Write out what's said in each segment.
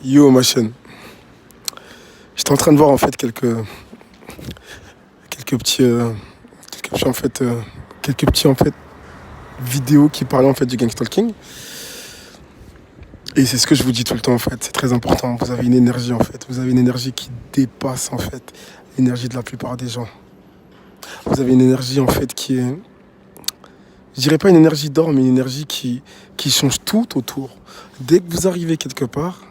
Yo, ma chaîne. J'étais en train de voir en fait quelques petits, quelques petits en fait, quelques petits en fait vidéos qui parlaient en fait du gang stalking. Et c'est ce que je vous dis tout le temps en fait. C'est très important. Vous avez une énergie en fait. Vous avez une énergie qui dépasse en fait l'énergie de la plupart des gens. Vous avez une énergie en fait qui est, je dirais pas une énergie d'or, mais une énergie qui change tout autour. Dès que vous arrivez quelque part,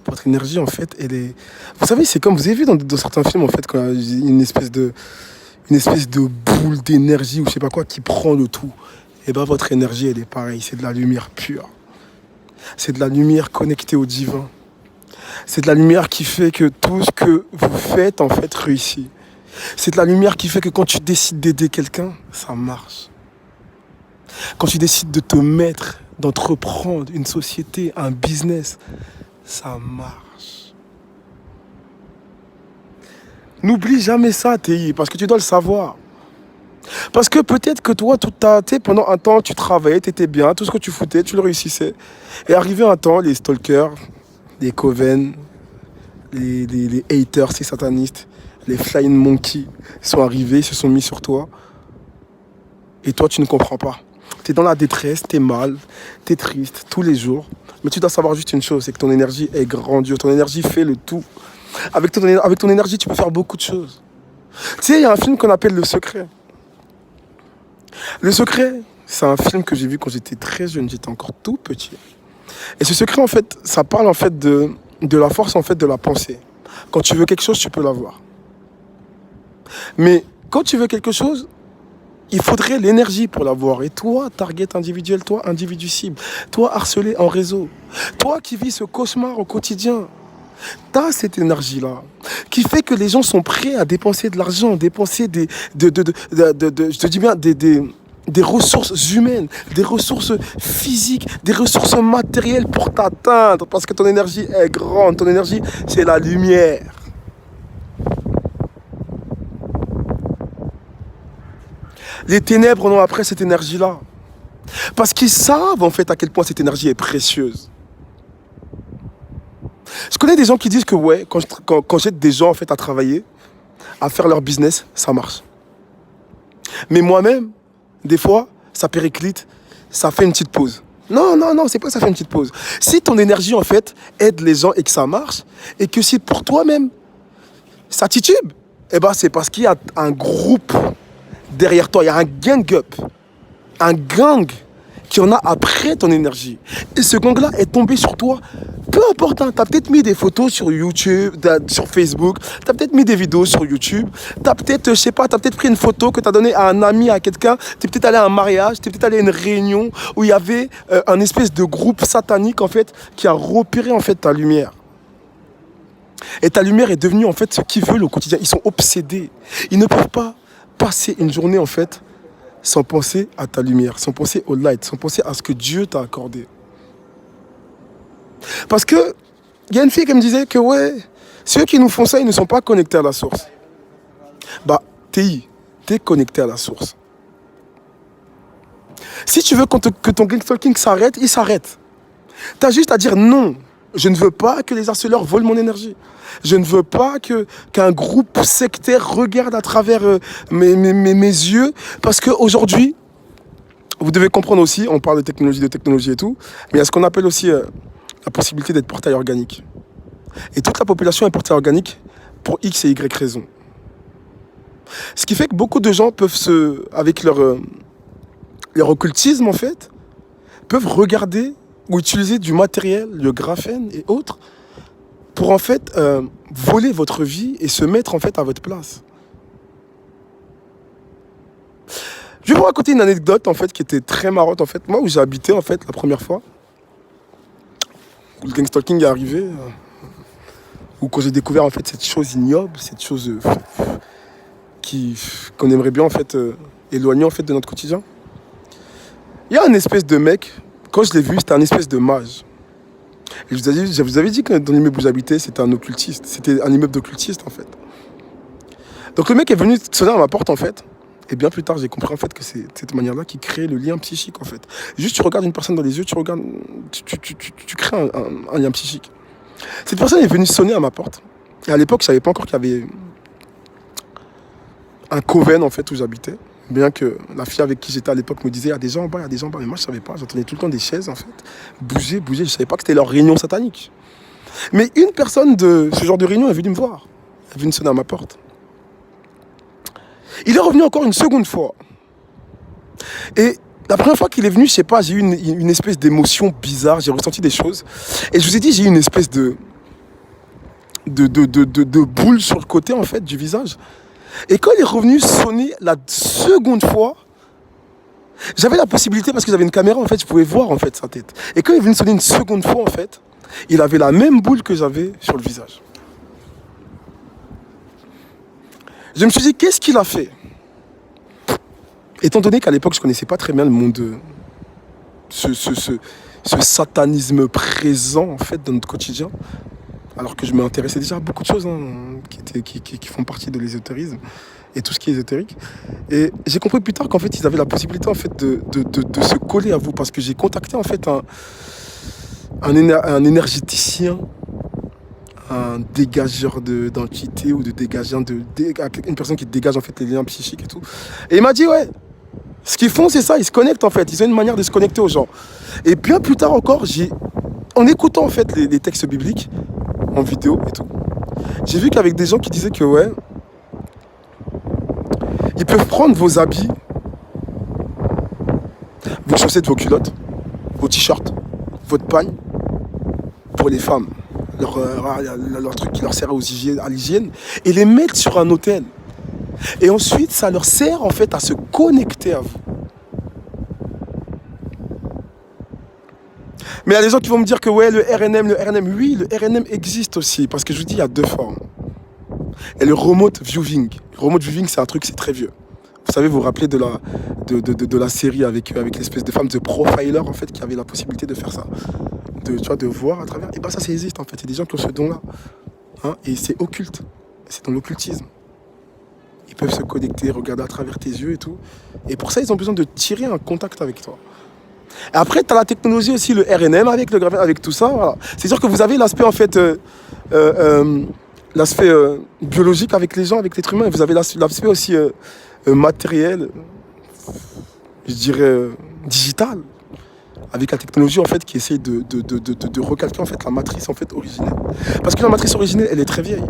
votre énergie en fait, elle est. Vous savez, c'est comme vous avez vu dans certains films en fait, quand il y a une espèce de boule d'énergie ou je sais pas quoi qui prend le tout. Et ben votre énergie, elle est pareille. C'est de la lumière pure. C'est de la lumière connectée au divin. C'est de la lumière qui fait que tout ce que vous faites en fait réussit. C'est de la lumière qui fait que quand tu décides d'aider quelqu'un, ça marche. Quand tu décides de te mettre, d'entreprendre une société, un business, ça marche. N'oublie jamais ça, TI, parce que tu dois le savoir. Parce que peut-être que toi, pendant un temps, tu travaillais, tu étais bien, tout ce que tu foutais, tu le réussissais. Et arrivé un temps, les stalkers, les coven, les haters, les satanistes, les flying monkeys sont arrivés, ils se sont mis sur toi. Et toi, tu ne comprends pas. Tu es dans la détresse, tu es mal, tu es triste tous les jours. Mais tu dois savoir juste une chose, c'est que ton énergie est grandiose. Ton énergie fait le tout. Avec ton énergie, tu peux faire beaucoup de choses. Tu sais, il y a un film qu'on appelle Le Secret. Le Secret, c'est un film que j'ai vu quand j'étais très jeune, j'étais encore tout petit. Et ce secret, en fait, ça parle en fait de la force en fait de la pensée. Quand tu veux quelque chose, tu peux l'avoir. Mais quand tu veux quelque chose, il faudrait l'énergie pour l'avoir. Et toi, target individuel, toi, individu cible, toi, harcelé en réseau, toi qui vis ce cauchemar au quotidien, tu as cette énergie-là qui fait que les gens sont prêts à dépenser de l'argent, dépenser je te dis bien, des ressources humaines, des ressources physiques, des ressources matérielles pour t'atteindre parce que ton énergie est grande. Ton énergie, c'est la lumière. Les ténèbres n'ont après cette énergie-là. Parce qu'ils savent en fait à quel point cette énergie est précieuse. Je connais des gens qui disent que ouais, quand j'aide des gens en fait à travailler, à faire leur business, ça marche. Mais moi-même, des fois, ça périclite, ça fait une petite pause. Non, non, non, c'est pas que ça fait une petite pause. Si ton énergie en fait aide les gens et que ça marche, et que si pour toi-même, ça titube, eh ben c'est parce qu'il y a un groupe derrière toi, il y a un gang-up, un gang qui en a après ton énergie. Et ce gang-là est tombé sur toi, peu importe, hein, tu as peut-être mis des photos sur YouTube, sur Facebook, tu as peut-être mis des vidéos sur YouTube, tu as peut-être, je sais pas, tu as peut-être pris une photo que tu as donnée à un ami, à quelqu'un, tu es peut-être allé à un mariage, tu es peut-être allé à une réunion où il y avait un espèce de groupe satanique en fait qui a repéré en fait ta lumière. Et ta lumière est devenue en fait ce qu'ils veulent au quotidien. Ils sont obsédés. Ils ne peuvent pas passer une journée en fait sans penser à ta lumière, sans penser au light, sans penser à ce que Dieu t'a accordé. Parce que il y a une fille qui me disait que ouais, ceux qui nous font ça, ils ne sont pas connectés à la source. Bah, t'es connecté à la source. Si tu veux que ton gang stalking s'arrête, il s'arrête. T'as juste à dire non. Je ne veux pas que les harceleurs volent mon énergie. Je ne veux pas qu'un groupe sectaire regarde à travers mes yeux. Parce qu'aujourd'hui, vous devez comprendre aussi, on parle de technologie et tout, mais il y a ce qu'on appelle aussi la possibilité d'être portail organique. Et toute la population est portail organique pour X et Y raisons. Ce qui fait que beaucoup de gens peuvent avec leur occultisme en fait, peuvent regarder ou utiliser du matériel, le graphène et autres, pour en fait voler votre vie et se mettre en fait à votre place. Je vais vous raconter une anecdote en fait qui était très marrante en fait. Moi où j'ai habité en fait la première fois, où le gang stalking est arrivé, où quand j'ai découvert en fait cette chose ignoble, cette chose qu'on aimerait bien en fait éloigner en fait de notre quotidien. Il y a un espèce de mec, quand je l'ai vu, c'était un espèce de mage. Et je vous avais dit que dans l'immeuble où j'habitais, c'était un occultiste. C'était un immeuble d'occultiste, en fait. Donc le mec est venu sonner à ma porte, en fait. Et bien plus tard, j'ai compris, en fait, que c'est de cette manière-là qui crée le lien psychique, en fait. Juste, tu regardes une personne dans les yeux, tu crées un lien psychique. Cette personne est venue sonner à ma porte. Et à l'époque, je ne savais pas encore qu'il y avait un coven en fait où j'habitais. Bien que la fille avec qui j'étais à l'époque me disait, il y a des gens en bas, il y a des gens en bas. Mais moi, je ne savais pas. J'entendais tout le temps des chaises en fait. Bouger, bouger. Je ne savais pas que c'était leur réunion satanique. Mais une personne de ce genre de réunion est venue me voir. Elle est venue sonner à ma porte. Il est revenu encore une seconde fois. Et la première fois qu'il est venu, je ne sais pas, j'ai eu une espèce d'émotion bizarre. J'ai ressenti des choses. Et je vous ai dit, j'ai eu une espèce de boule sur le côté en fait du visage. Et quand il est revenu sonner la seconde fois, j'avais la possibilité, parce que j'avais une caméra en fait, je pouvais voir en fait sa tête. Et quand il est venu sonner une seconde fois en fait, il avait la même boule que j'avais sur le visage. Je me suis dit, qu'est-ce qu'il a fait? Étant donné qu'à l'époque je ne connaissais pas très bien le monde de ce satanisme présent en fait dans notre quotidien, alors que je m'intéressais déjà à beaucoup de choses qui font partie de l'ésotérisme et tout ce qui est ésotérique. Et j'ai compris plus tard qu'en fait ils avaient la possibilité en fait de se coller à vous, parce que j'ai contacté en fait un énergéticien, un dégageur d'entité ou de dégageur une personne qui dégage en fait les liens psychiques et tout. Et il m'a dit ouais, ce qu'ils font c'est ça, ils se connectent en fait, ils ont une manière de se connecter aux gens. Et bien plus tard encore, en écoutant en fait les textes bibliques en vidéo et tout, j'ai vu qu'avec des gens qui disaient que ouais, ils peuvent prendre vos habits, vos chaussettes, vos culottes, vos t-shirts, votre pagne, pour les femmes, leur truc qui leur sert à l'hygiène, et les mettre sur un autel. Et ensuite, ça leur sert en fait à se connecter à vous. Mais il y a des gens qui vont me dire que ouais, le RNM, oui, le RNM existe aussi, parce que je vous dis, il y a deux formes. Et le remote viewing. Le remote viewing, c'est un truc, c'est très vieux. Vous savez, vous vous rappelez de la série avec l'espèce de femme de profiler, en fait, qui avait la possibilité de faire ça. De voir à travers. Et bien ça existe, en fait. Il y a des gens qui ont ce don-là. Hein, et c'est occulte. C'est dans l'occultisme. Ils peuvent se connecter, regarder à travers tes yeux et tout. Et pour ça, ils ont besoin de tirer un contact avec toi. Et après, tu as la technologie aussi, le RNM avec le graphène, avec tout ça. Voilà. C'est sûr que vous avez l'aspect, en fait, l'aspect biologique avec les gens, avec l'être humain. Et vous avez l'aspect aussi matériel, je dirais digital, avec la technologie, en fait, qui essaye de recalquer, en fait, la matrice, en fait, originelle. Parce que la matrice originelle, elle est très vieille.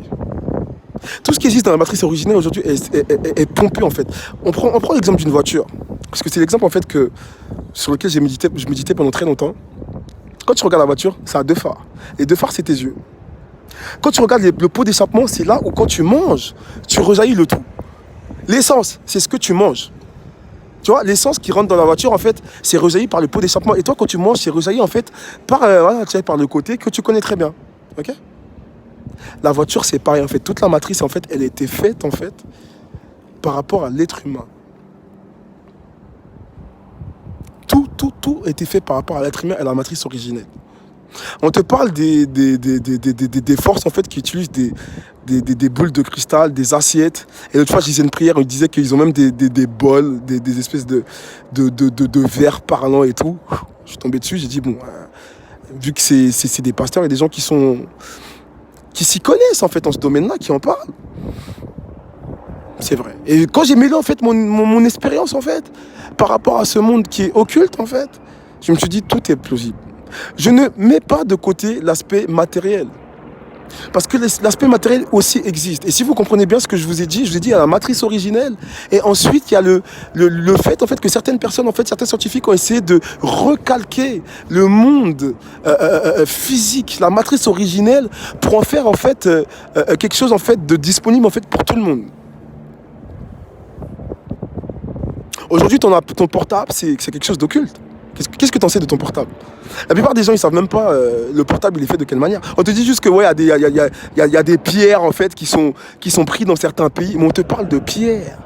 Tout ce qui existe dans la matrice originelle aujourd'hui est pompé en fait. On prend l'exemple d'une voiture, parce que c'est l'exemple en fait sur lequel je méditais pendant très longtemps. Quand tu regardes la voiture, ça a deux phares. Les deux phares, c'est tes yeux. Quand tu regardes le pot d'échappement, c'est là où quand tu manges, tu rejaillis le tout. L'essence, c'est ce que tu manges. Tu vois, l'essence qui rentre dans la voiture, en fait, c'est rejailli par le pot d'échappement. Et toi, quand tu manges, c'est rejailli en fait par le côté que tu connais très bien. Ok ? La voiture, c'est pareil, en fait. Toute la matrice, en fait, elle a été faite, en fait, par rapport à l'être humain. Tout a été fait par rapport à l'être humain et à la matrice originelle. On te parle des forces, en fait, qui utilisent des boules de cristal, des assiettes. Et l'autre fois, je disais une prière, on disait qu'ils ont même des bols, des espèces de verres parlants et tout. Je suis tombé dessus, j'ai dit, bon, vu que c'est des pasteurs et des gens qui s'y connaissent en fait dans ce domaine-là, qui en parlent. C'est vrai. Et quand j'ai mêlé en fait mon expérience en fait par rapport à ce monde qui est occulte en fait, je me suis dit tout est plausible. Je ne mets pas de côté l'aspect matériel. Parce que l'aspect matériel aussi existe. Et si vous comprenez bien ce que je vous ai dit, il y a la matrice originelle. Et ensuite, il y a le fait, en fait, que certaines personnes, en fait, certains scientifiques ont essayé de recalquer le monde physique, la matrice originelle, pour en faire, en fait, quelque chose, en fait, de disponible, en fait, pour tout le monde. Aujourd'hui, ton portable, c'est quelque chose d'occulte. Qu'est-ce que tu en sais de ton portable? La plupart des gens, ils savent même pas le portable, il est fait de quelle manière. On te dit juste que ouais, il y a des pierres en fait qui sont prises dans certains pays, mais on te parle de pierres,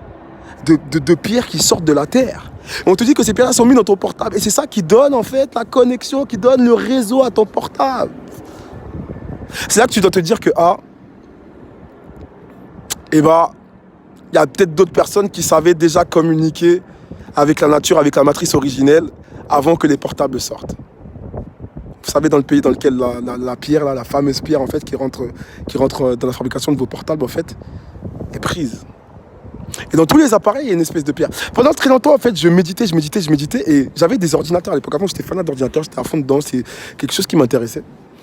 de pierres qui sortent de la terre. Et on te dit que ces pierres-là sont mises dans ton portable, et c'est ça qui donne en fait la connexion, qui donne le réseau à ton portable. C'est là que tu dois te dire que il y a peut-être d'autres personnes qui savaient déjà communiquer avec la nature, avec la matrice originelle, avant que les portables sortent. Vous savez, dans le pays dans lequel la pierre, là, la fameuse pierre, en fait, qui rentre dans la fabrication de vos portables, en fait, est prise. Et dans tous les appareils, il y a une espèce de pierre. Pendant très longtemps, en fait, je méditais, et j'avais des ordinateurs à l'époque. Avant, j'étais fanat d'ordinateurs, j'étais à fond dedans, c'est quelque chose qui m'intéressait.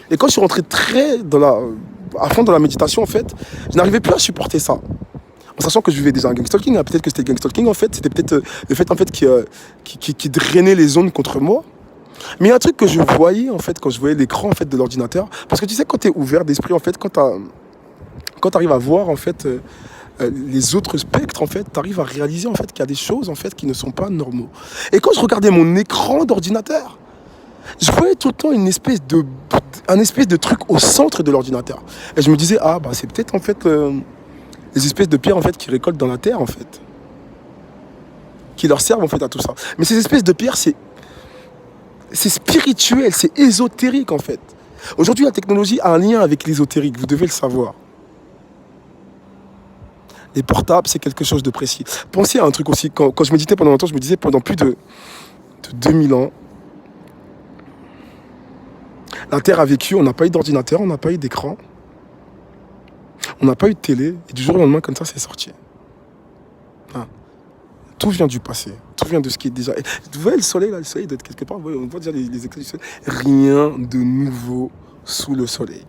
Et quand je suis rentré à fond dans la méditation, en fait, je n'arrivais plus à supporter ça. En sachant que je vivais déjà un gangstalking, hein. Peut-être que c'était le gangstalking, en fait, c'était peut-être le fait, en fait, qui drainait les ondes contre moi. Mais il y a un truc que je voyais, en fait, quand je voyais l'écran, en fait, de l'ordinateur, parce que tu sais, quand tu es ouvert d'esprit, en fait, quand tu arrives à voir, en fait, les autres spectres, en fait, tu arrives à réaliser, en fait, qu'il y a des choses, en fait, qui ne sont pas normaux. Et quand je regardais mon écran d'ordinateur, je voyais tout le temps un espèce de truc au centre de l'ordinateur. Et je me disais, ah, bah, c'est peut-être, en fait, les espèces de pierres, en fait, qui récoltent dans la terre, en fait. Qui leur servent, en fait, à tout ça. Mais ces espèces de pierres, c'est spirituel, c'est ésotérique, en fait. Aujourd'hui, la technologie a un lien avec l'ésotérique, vous devez le savoir. Les portables, c'est quelque chose de précis. Pensez à un truc aussi, quand je méditais pendant longtemps, je me disais, pendant plus de 2000 ans, la Terre a vécu, on n'a pas eu d'ordinateur, on n'a pas eu d'écran, on n'a pas eu de télé, et du jour au lendemain, comme ça, c'est sorti. Hein. Tout vient du passé, tout vient de ce qui est déjà... Et vous voyez le soleil, là, le soleil doit être quelque part, on voit déjà les éclats du soleil. Rien de nouveau sous le soleil.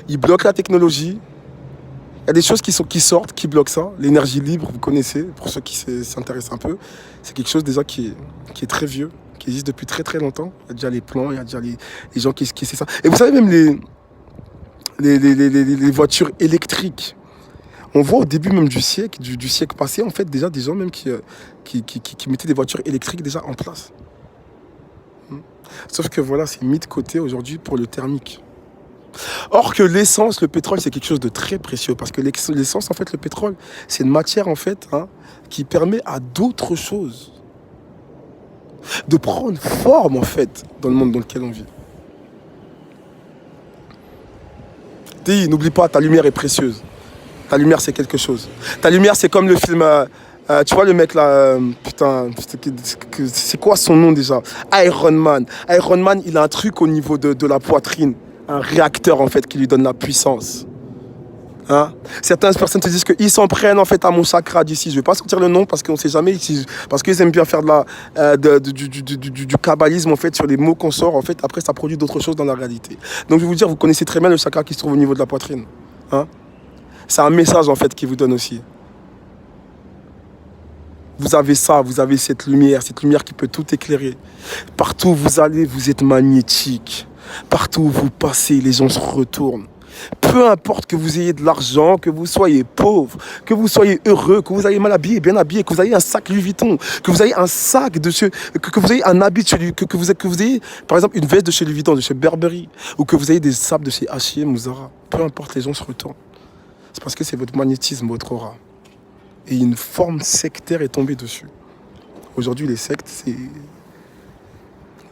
Il bloque la technologie. Il y a des choses qui sortent, qui bloquent ça. L'énergie libre, vous connaissez, pour ceux qui s'intéressent un peu. C'est quelque chose déjà qui est très vieux, qui existe depuis très très longtemps. Il y a déjà les plans, il y a déjà les gens qui essaient ça. Et vous savez, même les voitures électriques. On voit au début même du siècle passé, en fait, déjà des gens même qui mettaient des voitures électriques déjà en place. Sauf que voilà, c'est mis de côté aujourd'hui pour le thermique. Or que l'essence, le pétrole, c'est quelque chose de très précieux. Parce que l'essence, en fait, le pétrole, c'est une matière, en fait, hein, qui permet à d'autres choses de prendre forme, en fait, dans le monde dans lequel on vit. Dis, n'oublie pas, ta lumière est précieuse. Ta lumière, c'est quelque chose. Ta lumière, c'est comme le film... tu vois le mec là, putain, c'est quoi son nom déjà? Iron Man. Iron Man, il a un truc au niveau de la poitrine. Un réacteur en fait qui lui donne la puissance. Hein? Certaines personnes te disent qu'ils s'en prennent en fait à mon chakra d'ici. Je ne vais pas sortir le nom parce qu'on ne sait jamais. Parce qu'ils aiment bien faire du kabbalisme en fait sur les mots qu'on sort. En fait, après, ça produit d'autres choses dans la réalité. Donc je vais vous dire, vous connaissez très bien le chakra qui se trouve au niveau de la poitrine. Hein? C'est un message en fait qui vous donne aussi. Vous avez ça, vous avez cette lumière qui peut tout éclairer. Partout où vous allez, vous êtes magnétique. Partout où vous passez, les gens se retournent. Peu importe que vous ayez de l'argent, que vous soyez pauvre, que vous soyez heureux, que vous ayez mal habillé, bien habillé, que vous ayez un sac Louis Vuitton, que vous ayez un sac que vous ayez un habit de chez que vous ayez, par exemple, une veste de chez Louis Vuitton, de chez Burberry, ou que vous ayez des sables de chez H&M ou Zara. Peu importe, les gens se retournent. C'est parce que c'est votre magnétisme, votre aura. Et une forme sectaire est tombée dessus. Aujourd'hui, les sectes, c'est...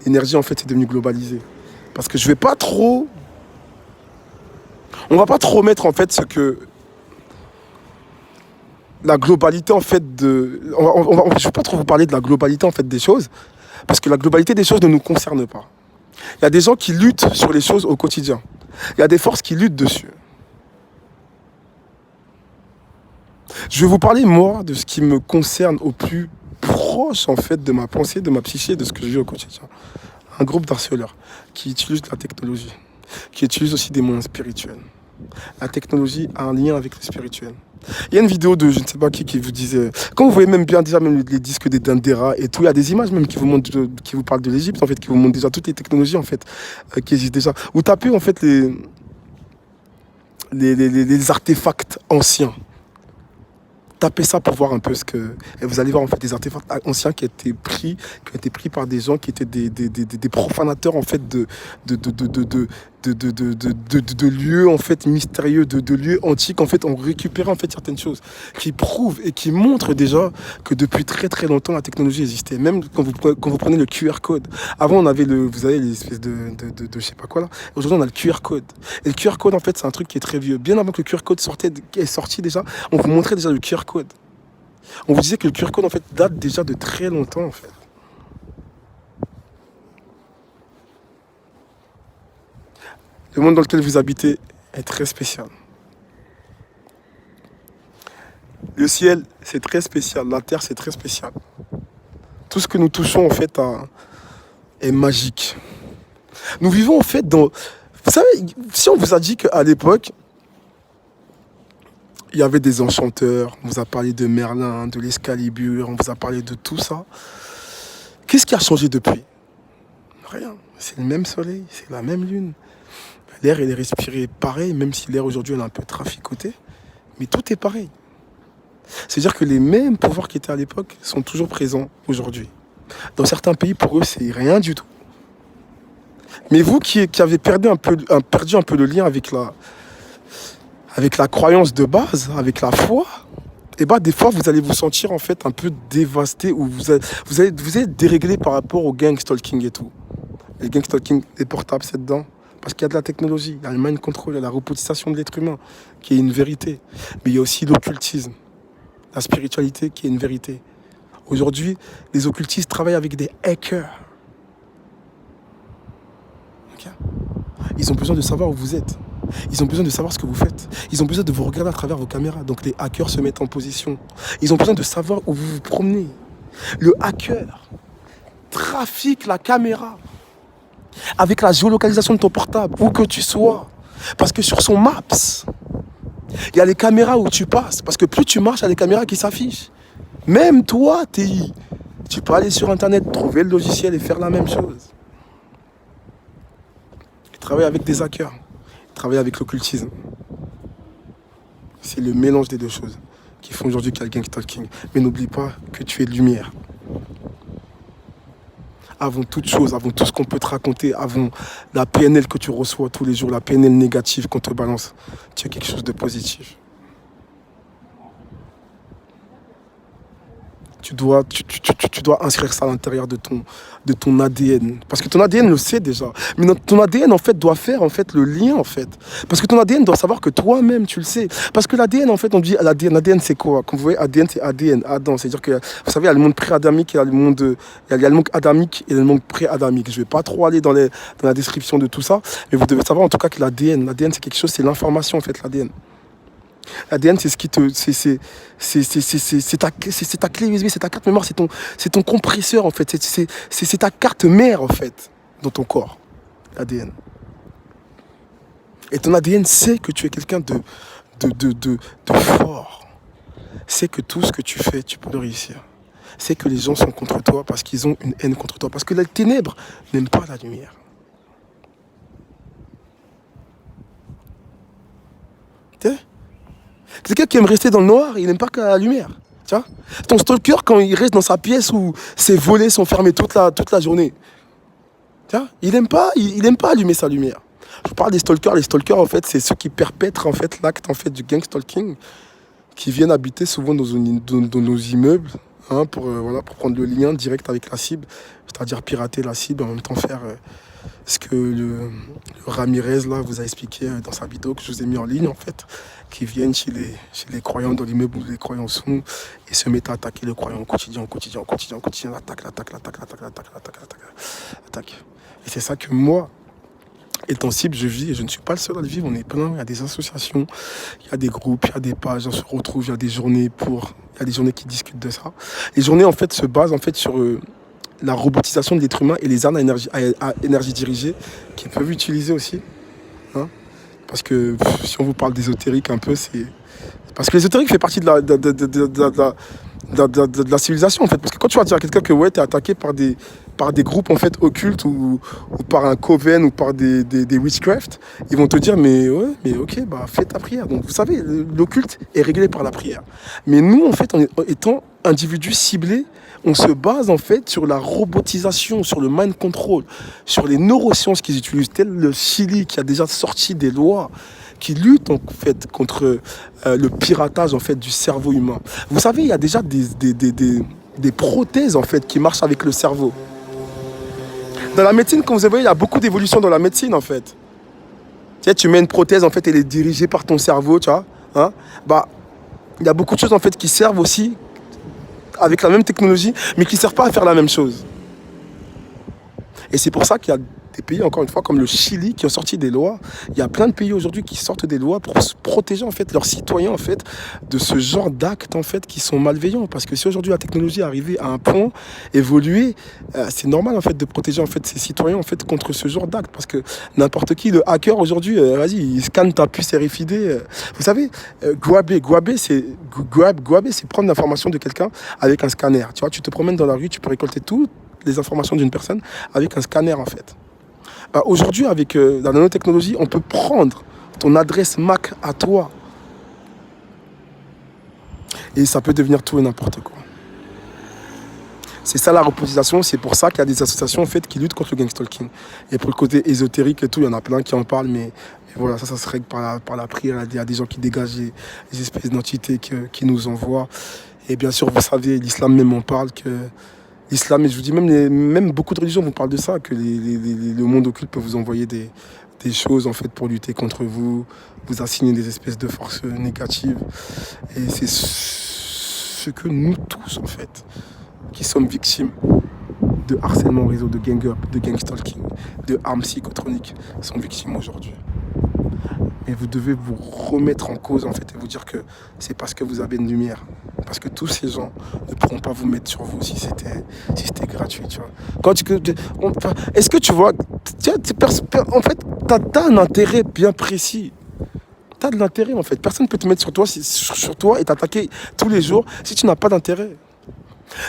L'énergie, en fait, est devenue globalisée. Parce que je vais pas trop... On va pas trop mettre, en fait, ce que... La globalité, en fait, de... Je vais pas trop vous parler de la globalité, en fait, des choses. Parce que la globalité des choses ne nous concerne pas. Il y a des gens qui luttent sur les choses au quotidien. Il y a des forces qui luttent dessus. Je vais vous parler, moi, de ce qui me concerne au plus proche, en fait, de ma pensée, de ma psyché, de ce que je vis au quotidien. Un groupe d'harceleurs qui utilisent la technologie, qui utilisent aussi des moyens spirituels. La technologie a un lien avec le spirituel. Il y a une vidéo de je ne sais pas qui vous disait, quand vous voyez même bien déjà même les disques des Dendera et tout, il y a des images même qui vous montrent, qui vous parlent de l'Égypte, en fait, qui vous montrent déjà toutes les technologies, en fait, qui existent déjà. Vous tapez, en fait, les artefacts anciens. Tapez ça pour voir un peu ce que... Et vous allez voir en fait des artefacts anciens qui ont été pris par des gens qui étaient des profanateurs en fait de lieux en fait mystérieux, de lieux antiques en fait, ont récupéré en fait certaines choses qui prouvent et qui montrent déjà que depuis très très longtemps la technologie existait. Même quand vous prenez le QR code. Avant on avait vous avez les espèces de je sais pas quoi là. Aujourd'hui on a le QR code. Et le QR code en fait c'est un truc qui est très vieux. Bien avant que le QR code est sorti déjà, on vous montrait déjà le QR code. On vous disait que le QR code en fait date déjà de très longtemps en fait. Le monde dans lequel vous habitez est très spécial. Le ciel, c'est très spécial. La terre, c'est très spécial. Tout ce que nous touchons, en fait, est magique. Nous vivons, en fait, dans... Vous savez, si on vous a dit qu'à l'époque, il y avait des enchanteurs, on vous a parlé de Merlin, de l'Excalibur, on vous a parlé de tout ça. Qu'est-ce qui a changé depuis? Rien. C'est le même soleil, c'est la même lune. L'air, il est respiré pareil, même si l'air aujourd'hui est un peu traficoté. Mais tout est pareil. C'est-à-dire que les mêmes pouvoirs qui étaient à l'époque sont toujours présents aujourd'hui. Dans certains pays, pour eux, c'est rien du tout. Mais vous qui avez perdu un peu le lien avec la croyance de base, avec la foi, et bah des fois vous allez vous sentir en fait un peu dévasté ou vous allez déréglé par rapport au gang stalking et tout. Le gang stalking, les portables, c'est dedans. Parce qu'il y a de la technologie, il y a le mind control, il y a la robotisation de l'être humain, qui est une vérité. Mais il y a aussi l'occultisme, la spiritualité qui est une vérité. Aujourd'hui, les occultistes travaillent avec des hackers. Okay. Ils ont besoin de savoir où vous êtes. Ils ont besoin de savoir ce que vous faites. Ils ont besoin de vous regarder à travers vos caméras. Donc les hackers se mettent en position. Ils ont besoin de savoir où vous vous promenez. Le hacker trafique la caméra avec la géolocalisation de ton portable, où que tu sois. Parce que sur son Maps, il y a les caméras où tu passes. Parce que plus tu marches, il y a les caméras qui s'affichent. Même toi, tu peux aller sur Internet, trouver le logiciel et faire la même chose. Ils travaillent avec des hackers. Ils travaillent avec l'occultisme. C'est le mélange des deux choses qui font aujourd'hui qu'il y a le gang stalking. Mais n'oublie pas que tu es lumière. Avant toute chose, avant tout ce qu'on peut te raconter, avant la PNL que tu reçois tous les jours, la PNL négative qu'on te balance, tu as quelque chose de positif. Tu dois inscrire ça à l'intérieur de ton ADN. Parce que ton ADN le sait déjà. Mais ton ADN, en fait, doit faire en fait, le lien, en fait. Parce que ton ADN doit savoir que toi-même, tu le sais. Parce que l'ADN, en fait, on dit l'ADN, c'est quoi? Comme vous voyez, ADN, c'est ADN, Adam. C'est-à-dire que, vous savez, il y a le monde pré-adamique, il y a le monde adamique et le monde pré-adamique. Je ne vais pas trop aller dans la description de tout ça. Mais vous devez savoir, en tout cas, que l'ADN, c'est quelque chose, c'est l'information, en fait, l'ADN. L'ADN, c'est ce qui te. C'est ta clé USB, c'est ta carte mémoire, c'est ton compresseur, en fait. C'est ta carte mère, en fait, dans ton corps. L'ADN. Et ton ADN sait que tu es quelqu'un de fort. C'est que tout ce que tu fais, tu peux le réussir. C'est que les gens sont contre toi parce qu'ils ont une haine contre toi. Parce que les ténèbres n'aiment pas la lumière. Tu sais? Quelqu'un qui aime rester dans le noir, il n'aime pas que la lumière. Tu vois? Ton stalker, quand il reste dans sa pièce où ses volets sont fermés toute la journée, tu vois? Il n'aime pas allumer sa lumière. Je parle des stalkers. Les stalkers, en fait, c'est ceux qui perpètrent en fait, l'acte en fait, du gang stalking, qui viennent habiter souvent dans nos immeubles, hein, pour prendre le lien direct avec la cible, c'est-à-dire pirater la cible, en même temps faire ce que le Ramirez là, vous a expliqué dans sa vidéo que je vous ai mis en ligne, en fait, qui viennent chez les croyants dans l'immeuble où les croyants sont et se mettent à attaquer le croyant au quotidien, l'attaque. Et c'est ça que moi, étant cible, je vis, et je ne suis pas le seul à le vivre, on est plein, il y a des associations, il y a des groupes, il y a des pages, on se retrouve, il y a des journées qui discutent de ça. Les journées, en fait, se basent, en fait, sur la robotisation de l'être humain et les armes à énergie dirigée qu'ils peuvent utiliser aussi. Hein, parce que si on vous parle d'ésotérique un peu, c'est... Parce que l'ésotérique fait partie de la civilisation, en fait. Parce que quand tu vas dire à quelqu'un que ouais, tu es attaqué par des groupes en fait, occultes ou par un coven ou par des witchcraft, ils vont te dire mais ok, bah, fais ta prière. Donc vous savez, l'occulte est réglé par la prière. Mais nous, en fait, en étant individus ciblés, on se base en fait sur la robotisation, sur le mind control, sur les neurosciences qu'ils utilisent, tel le Chili qui a déjà sorti des lois qui luttent en fait contre le piratage en fait du cerveau humain. Vous savez, il y a déjà des prothèses en fait qui marchent avec le cerveau. Dans la médecine, comme vous voyez, il y a beaucoup d'évolutions dans la médecine en fait. Tu mets une prothèse en fait, elle est dirigée par ton cerveau, tu vois. Hein, bah, il y a beaucoup de choses en fait qui servent aussi avec la même technologie, mais qui ne servent pas à faire la même chose. Et c'est pour ça qu'il y a des pays, encore une fois, comme le Chili, qui ont sorti des lois. Il y a plein de pays aujourd'hui qui sortent des lois pour protéger en fait leurs citoyens en fait de ce genre d'actes en fait qui sont malveillants. Parce que si aujourd'hui la technologie est arrivée à un point évolué, c'est normal en fait de protéger en fait ses citoyens en fait contre ce genre d'actes. Parce que n'importe qui, le hacker aujourd'hui, vas-y, il scanne ta puce RFID. Vous savez, Guaber, c'est prendre l'information de quelqu'un avec un scanner. Tu vois, tu te promènes dans la rue, tu peux récolter toutes les informations d'une personne avec un scanner en fait. Aujourd'hui, avec la nanotechnologie, on peut prendre ton adresse MAC à toi et ça peut devenir tout et n'importe quoi. C'est ça la reposition, c'est pour ça qu'il y a des associations en fait, qui luttent contre le gangstalking. Et pour le côté ésotérique et tout, il y en a plein qui en parlent, mais voilà, ça se règle par la prière. Il y a des gens qui dégagent les espèces d'entités qui nous envoient. Et bien sûr, vous savez, l'islam même en parle, que l'islam, et je vous dis, même beaucoup de religions vous parlent de ça, que le monde occulte peut vous envoyer des choses en fait pour lutter contre vous, vous assigner des espèces de forces négatives. Et c'est ce que nous tous en fait, qui sommes victimes de harcèlement réseau, de gang up, de gangstalking, de armes psychotroniques, sont victimes aujourd'hui. Et vous devez vous remettre en cause en fait et vous dire que c'est parce que vous avez une lumière. Parce que tous ces gens ne pourront pas vous mettre sur vous si c'était gratuit. Tu vois. Est-ce que tu vois, en fait, t'as un intérêt bien précis. T'as de l'intérêt en fait. Personne ne peut te mettre sur toi et t'attaquer tous les jours si tu n'as pas d'intérêt.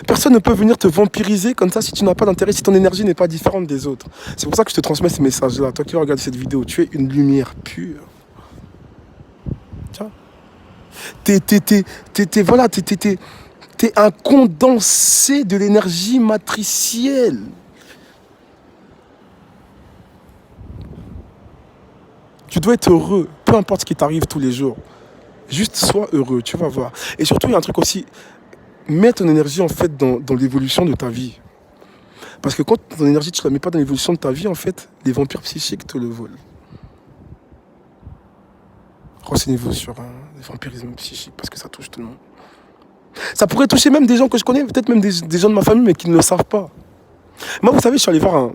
Personne ne peut venir te vampiriser comme ça si tu n'as pas d'intérêt, si ton énergie n'est pas différente des autres. C'est pour ça que je te transmets ces messages-là. Toi qui vas regarder cette vidéo, tu es une lumière pure. T'es un condensé de l'énergie matricielle. Tu dois être heureux, peu importe ce qui t'arrive tous les jours. Juste sois heureux, tu vas voir. Et surtout, il y a un truc aussi, mets ton énergie en fait dans l'évolution de ta vie. Parce que quand ton énergie, tu ne la mets pas dans l'évolution de ta vie, en fait, les vampires psychiques te le volent. Renseignez-vous sur le vampirisme psychique, parce que ça touche tout le monde. Ça pourrait toucher même des gens que je connais, peut-être même des gens de ma famille, mais qui ne le savent pas. Moi, vous savez, je suis allé voir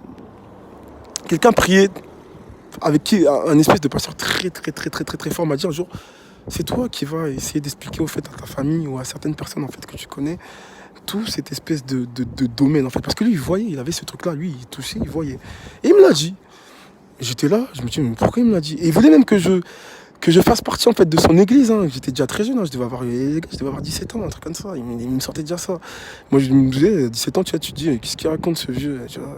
quelqu'un prier, avec qui un espèce de pasteur très fort m'a dit un jour, c'est toi qui vas essayer d'expliquer au fait à ta famille ou à certaines personnes en fait que tu connais tout cette espèce de domaine en fait. Parce que lui, il voyait, il avait ce truc-là, lui, il touchait, il voyait. Et il me l'a dit. J'étais là, je me dis, mais pourquoi il me l'a dit? Et il voulait même que je fasse partie en fait de son église. Hein. J'étais déjà très jeune, hein. Je devais avoir 17 ans, un truc comme ça. Il me sortait déjà ça. Moi, je me disais, 17 ans, tu te dis, qu'est-ce qu'il raconte ce vieux, tu vois.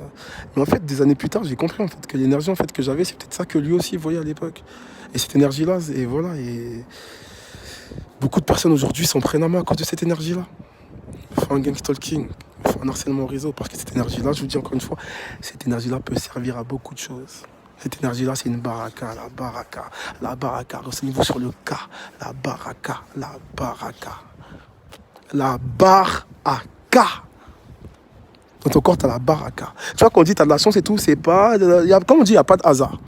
Mais en fait, des années plus tard, j'ai compris en fait que l'énergie en fait que j'avais, c'est peut-être ça que lui aussi voyait à l'époque. Et cette énergie-là, et voilà. Et beaucoup de personnes aujourd'hui s'en prennent à moi à cause de cette énergie-là. Il faut un gangstalking, il faut un harcèlement au réseau, parce que cette énergie-là, je vous dis encore une fois, cette énergie-là peut servir à beaucoup de choses. Cette énergie-là, c'est une baraka, la baraka. Renseignez-vous sur le cas, la baraka. Dans ton corps, tu as la baraka. Tu vois, quand on dit tu as de la chance et tout, c'est pas. Comme on dit, il n'y a pas de hasard.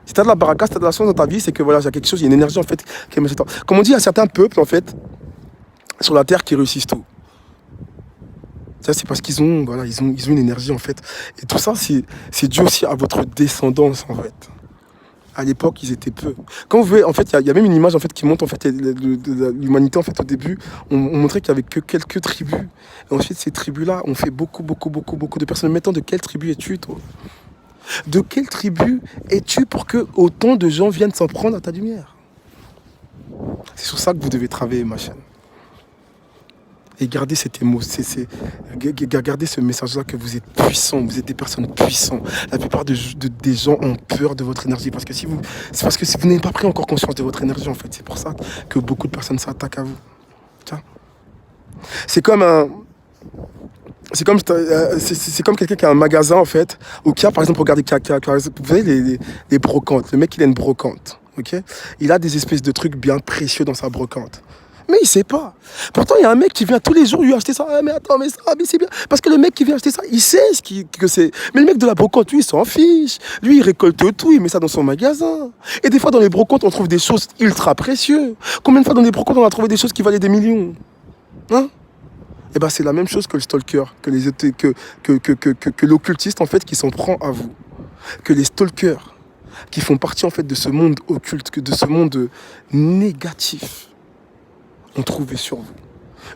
Si tu as de la baraka, si tu as de la chance dans ta vie, c'est que voilà, il y a quelque chose, il y a une énergie en fait qui est. Comme on dit, il y a certains peuples en fait, sur la terre qui réussissent tout. Ça, c'est parce qu'ils ont une énergie en fait. Et tout ça, c'est dû aussi à votre descendance en fait. À l'époque, ils étaient peu. Quand vous voyez, en fait, il y a même une image en fait qui montre en fait l'humanité en fait au début. On montrait qu'il y avait que quelques tribus. Et ensuite, ces tribus-là ont fait beaucoup de personnes. Maintenant, de quelle tribu es-tu, toi? De quelle tribu es-tu pour que autant de gens viennent s'en prendre à ta lumière? C'est sur ça que vous devez travailler, ma chaîne. Et gardez cette émotion, gardez ce message-là que vous êtes puissants, vous êtes des personnes puissantes. La plupart des gens ont peur de votre énergie parce que si vous n'avez pas pris encore conscience de votre énergie en fait, c'est pour ça que beaucoup de personnes s'attaquent à vous. C'est comme quelqu'un qui a un magasin en fait, ou qui a par exemple, regardez, vous voyez les brocantes, le mec il a une brocante, ok? Il a des espèces de trucs bien précieux dans sa brocante. Mais il sait pas. Pourtant, il y a un mec qui vient tous les jours lui acheter ça. Ah, mais attends, mais ça, mais c'est bien. Parce que le mec qui vient acheter ça, il sait que c'est. Mais le mec de la brocante, lui, il s'en fiche. Lui, il récolte tout, il met ça dans son magasin. Et des fois, dans les brocantes, on trouve des choses ultra précieuses. Combien de fois dans les brocantes, on a trouvé des choses qui valaient des millions? Hein? Et c'est la même chose que le stalker, que l'occultiste, en fait, qui s'en prend à vous. que les stalkers qui font partie en fait de ce monde occulte, de ce monde négatif, ont trouvé sur vous.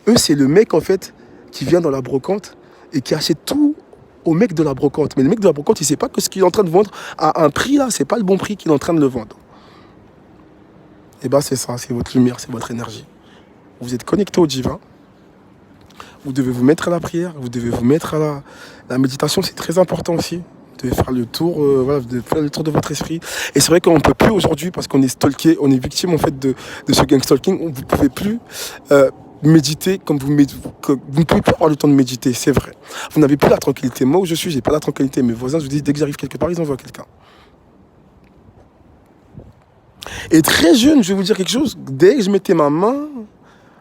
Eux, c'est le mec en fait qui vient dans la brocante et qui achète tout au mec de la brocante. Mais le mec de la brocante, il ne sait pas que ce qu'il est en train de vendre à un prix là, c'est pas le bon prix qu'il est en train de le vendre. Et bien c'est ça, c'est votre lumière, c'est votre énergie. Vous êtes connecté au divin. Vous devez vous mettre à la prière, vous devez vous mettre à la méditation, c'est très important aussi. Vous devez faire le tour, vous devez faire le tour de votre esprit. Et c'est vrai qu'on ne peut plus aujourd'hui, parce qu'on est stalké, on est victime en fait de ce gang stalking, vous ne pouvez plus méditer comme vous ne pouvez plus avoir le temps de méditer, c'est vrai. Vous n'avez plus la tranquillité. Moi où je suis, j'ai pas la tranquillité. Mes voisins, je vous dis, dès que j'arrive quelque part, ils envoient quelqu'un. Et très jeune, je vais vous dire quelque chose, dès que je mettais ma main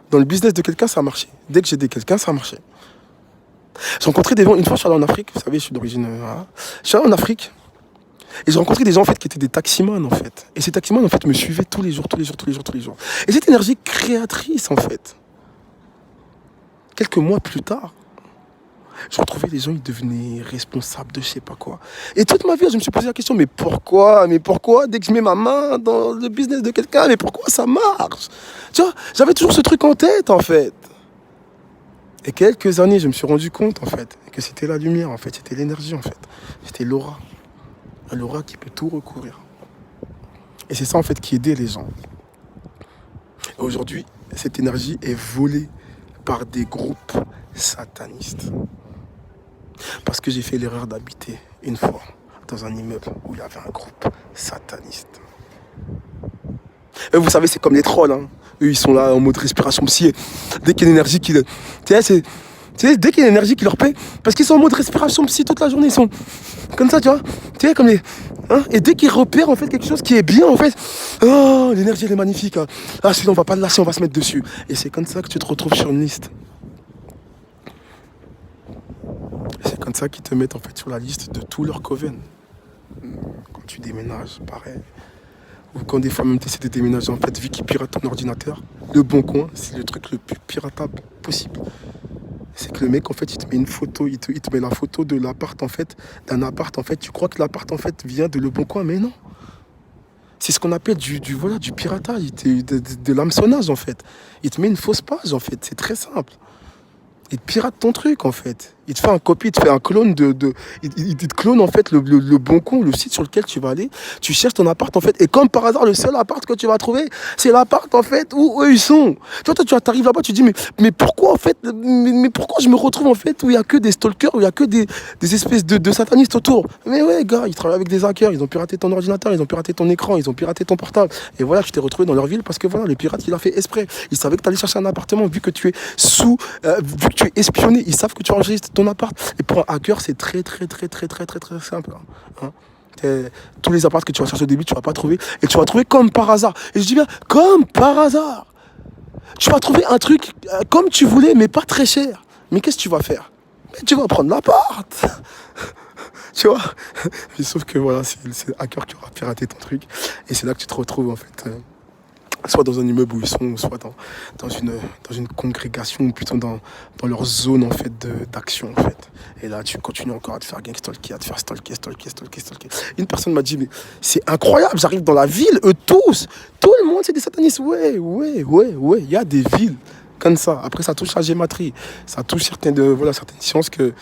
dans le business de quelqu'un, ça marchait. Dès que j'aidais quelqu'un, ça marchait. J'ai rencontré des gens, une fois je suis allé en Afrique, vous savez, je suis d'origine... Je suis allé en Afrique, et j'ai rencontré des gens en fait qui étaient des taximans en fait. Et ces taximans en fait me suivaient tous les jours. Et cette énergie créatrice en fait, quelques mois plus tard, je retrouvais les gens, ils devenaient responsables de je sais pas quoi. Et toute ma vie, je me suis posé la question, mais pourquoi, dès que je mets ma main dans le business de quelqu'un, mais pourquoi ça marche? Tu vois, j'avais toujours ce truc en tête, en fait. Et quelques années, je me suis rendu compte, en fait, que c'était la lumière, en fait, c'était l'énergie, en fait. C'était l'aura. L'aura qui peut tout recouvrir. Et c'est ça, en fait, qui aidait les gens. Et aujourd'hui, cette énergie est volée par des groupes satanistes. Parce que j'ai fait l'erreur d'habiter une fois dans un immeuble où il y avait un groupe sataniste. Et vous savez, c'est comme les trolls. Hein. Eux, ils sont là en mode respiration psy. Dès qu'il y a une énergie qui... dès qu'il y a une énergie qui leur paie, parce qu'ils sont en mode respiration psy toute la journée, ils sont comme ça, tu vois. Tu sais, comme les... Hein, et dès qu'ils repèrent en fait quelque chose qui est bien, en fait, oh, l'énergie elle est magnifique. Hein. Ah, celui-là, on va pas le lâcher, on va se mettre dessus. Et c'est comme ça que tu te retrouves sur une liste. C'est comme ça qu'ils te mettent en fait sur la liste de tous leurs coven. Quand tu déménages, pareil. Ou quand des fois même tu essaies de déménager, en fait, vu qu'ils piratent ton ordinateur, le bon coin, c'est le truc le plus piratable possible. C'est que le mec, en fait, il te met une photo, il te met la photo de l'appart, en fait, d'un appart, en fait. Tu crois que l'appart, en fait, vient de Le Bon Coin, mais non. C'est ce qu'on appelle du piratage, de l'hameçonnage, en fait. Il te met une fausse page, en fait. C'est très simple. Il te pirate ton truc, en fait. Il te fait un copie, il te fait un clone il te clone, en fait, le Bon Coin, le site sur lequel tu vas aller. Tu cherches ton appart, en fait. Et comme par hasard, le seul appart que tu vas trouver, c'est l'appart, en fait, où eux, ils sont. Toi, tu arrives là-bas, tu te dis, mais pourquoi, en fait, mais pourquoi je me retrouve, en fait, où il n'y a que des stalkers, où il n'y a que des espèces de satanistes autour? Mais ouais, gars, ils travaillent avec des hackers, ils ont piraté ton ordinateur, ils ont piraté ton écran, ils ont piraté ton portable. Et voilà, tu t'es retrouvé dans leur ville parce que, voilà, le pirate, il a fait exprès. Il savait que tu allais chercher un appartement, vu que tu es vu que tu es espionné, ils savent que tu enregistres ton appart. Et pour un hacker, c'est très simple. Hein. Tous les apparts que tu vas chercher au début, tu vas pas trouver. Et tu vas trouver comme par hasard. Et je dis bien, comme par hasard. Tu vas trouver un truc comme tu voulais, mais pas très cher. Mais qu'est-ce que tu vas faire? Mais tu vas prendre l'appart. Tu vois? Mais sauf que voilà, c'est le hacker qui aura piraté ton truc. Et c'est là que tu te retrouves en fait. Soit dans un immeuble où ils sont, soit dans une congrégation, ou plutôt dans leur zone en fait d'action en fait. Et là, tu continues encore à te faire gangstalker, à te faire stalker. Une personne m'a dit, mais c'est incroyable, j'arrive dans la ville, eux tous, tout le monde c'est des satanistes. Ouais, il y a des villes comme ça. Après, ça touche la gématrie, ça touche certaines sciences que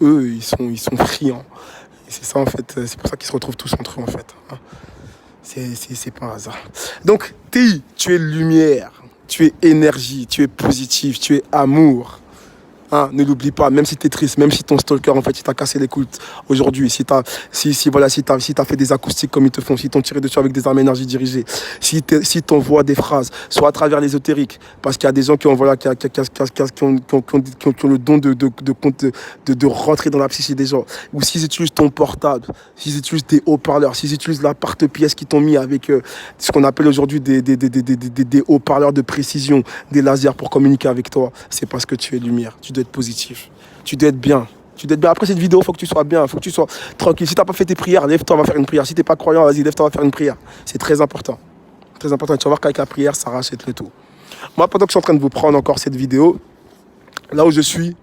eux, ils sont friands. Et c'est ça en fait, c'est pour ça qu'ils se retrouvent tous entre eux en fait. Hein. C'est pas un hasard. Donc, TI, tu es lumière, tu es énergie, tu es positif, tu es amour. Hein, ne l'oublie pas, même si tu es triste, même si ton stalker, en fait, il t'a cassé les couilles aujourd'hui, si t'as fait des acoustiques comme ils te font, si t'ont tiré dessus avec des armes énergie dirigées, si t'envoies des phrases, soit à travers l'ésotérique, parce qu'il y a des gens qui ont le don de rentrer dans la psyché des gens, ou s'ils utilisent ton portable, s'ils utilisent des haut-parleurs, s'ils utilisent la pièce qu'ils t'ont mis avec ce qu'on appelle aujourd'hui des haut-parleurs de précision, des lasers pour communiquer avec toi, c'est parce que tu es lumière. Tu dois être positif, tu dois être bien. Après cette vidéo, il faut que tu sois bien, il faut que tu sois tranquille. Si tu n'as pas fait tes prières, lève-toi, on va faire une prière. Si tu n'es pas croyant, vas-y, lève-toi, on va faire une prière. C'est très important. Très important. Et tu vas voir qu'avec la prière, ça rachète le tout. Moi, pendant que je suis en train de vous prendre encore cette vidéo, là où je suis,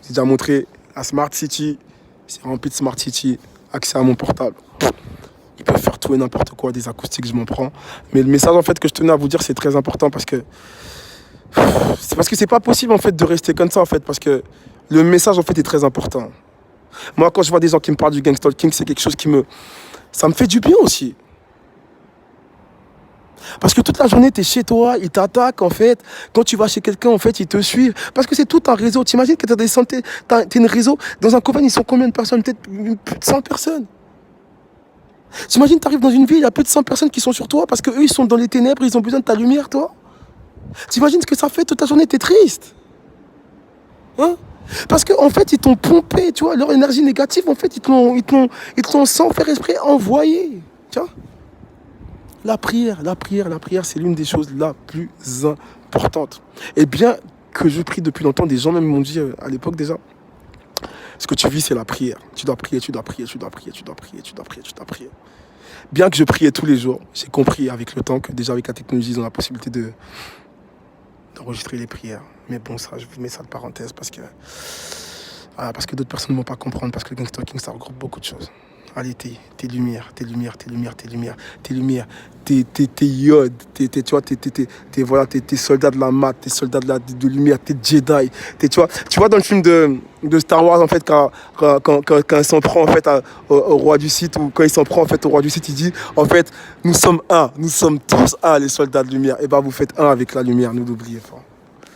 j'ai déjà montré la Smart City. C'est rempli de Smart City accès à mon portable. Ils peuvent faire tout et n'importe quoi, des acoustiques, je m'en prends. Mais le message en fait que je tenais à vous dire, c'est très important parce que c'est pas possible en fait de rester comme ça en fait, parce que le message en fait est très important. Moi, quand je vois des gens qui me parlent du gang stalking, c'est quelque chose ça me fait du bien aussi. Parce que toute la journée, tu es chez toi, ils t'attaquent en fait. Quand tu vas chez quelqu'un, en fait, ils te suivent. Parce que c'est tout un réseau. T'imagines que tu as des centaines, t'as un réseau. Dans un convent, ils sont combien de personnes? Peut-être plus de 100 personnes. T'imagines, tu arrives dans une ville, il y a plus de 100 personnes qui sont sur toi parce qu'eux, ils sont dans les ténèbres, ils ont besoin de ta lumière, toi. T'imagines ce que ça fait toute la journée, t'es triste. Hein? Parce qu'en fait, ils t'ont pompé, tu vois, leur énergie négative, en fait, ils te l'ont sans faire esprit envoyé. Tu vois? La prière, c'est l'une des choses la plus importante. Et bien que je prie depuis longtemps, des gens même m'ont dit à l'époque déjà, ce que tu vis, c'est la prière. Tu dois prier, tu dois prier, tu dois prier, tu dois prier, tu dois prier, tu dois prier. Bien que je priais tous les jours, j'ai compris avec le temps que déjà avec la technologie, ils ont la possibilité d'enregistrer les prières. Mais bon, ça, je vous mets ça de parenthèse parce que d'autres personnes ne vont pas comprendre, parce que le gang stalking, ça regroupe beaucoup de choses. Allez, tes lumières, tes iodes, tu vois, voilà, tes soldats de la mat, tes soldats de lumière, tes Jedi, tu vois dans le film de Star Wars, en fait, quand il s'en prend, en fait, au roi du Sith, ou quand il s'en prend, en fait, au roi du Sith, il dit, en fait, nous sommes un, nous sommes tous un, les soldats de lumière. Et ben, vous faites un avec la lumière, ne l'oubliez pas.